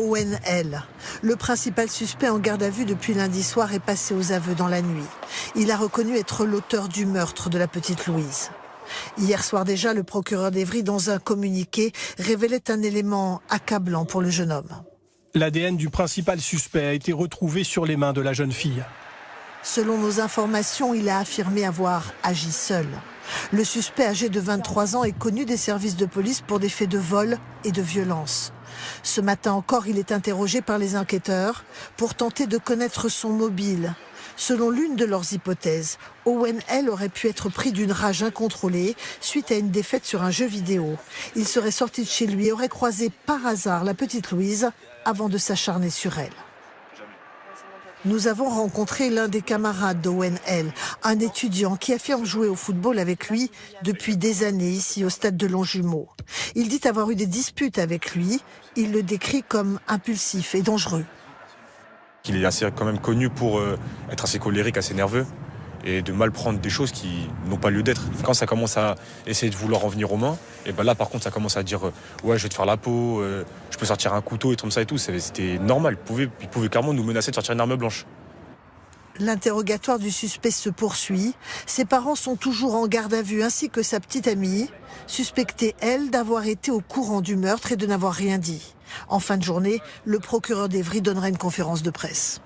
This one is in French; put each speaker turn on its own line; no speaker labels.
ONL. Le principal suspect en garde à vue depuis lundi soir est passé aux aveux dans la nuit. Il a reconnu être l'auteur du meurtre de la petite Louise. Hier soir déjà, le procureur d'Évry, dans un communiqué, révélait un élément accablant pour le jeune homme.
L'ADN du principal suspect a été retrouvé sur les mains de la jeune fille.
Selon nos informations, il a affirmé avoir agi seul. Le suspect âgé de 23 ans est connu des services de police pour des faits de vol et de violence. Ce matin encore, il est interrogé par les enquêteurs pour tenter de connaître son mobile. Selon l'une de leurs hypothèses, ONL aurait pu être pris d'une rage incontrôlée suite à une défaite sur un jeu vidéo. Il serait sorti de chez lui et aurait croisé par hasard la petite Louise avant de s'acharner sur elle. Nous avons rencontré l'un des camarades d'ONL, un étudiant qui affirme jouer au football avec lui depuis des années ici au stade de Longjumeau. Il dit avoir eu des disputes avec lui. Il le décrit comme impulsif et dangereux.
Il est assez quand même connu pour être assez colérique, assez nerveux et de mal prendre des choses qui n'ont pas lieu d'être. Quand ça commence à essayer de vouloir en venir aux mains, et ben là par contre ça commence à dire ouais je vais te faire la peau, je peux sortir un couteau et comme ça et tout. C'était normal, il pouvait clairement nous menacer de sortir une arme blanche.
L'interrogatoire du suspect se poursuit. Ses parents sont toujours en garde à vue ainsi que sa petite amie, suspectée elle d'avoir été au courant du meurtre et de n'avoir rien dit. En fin de journée, le procureur d'Évry donnera une conférence de presse.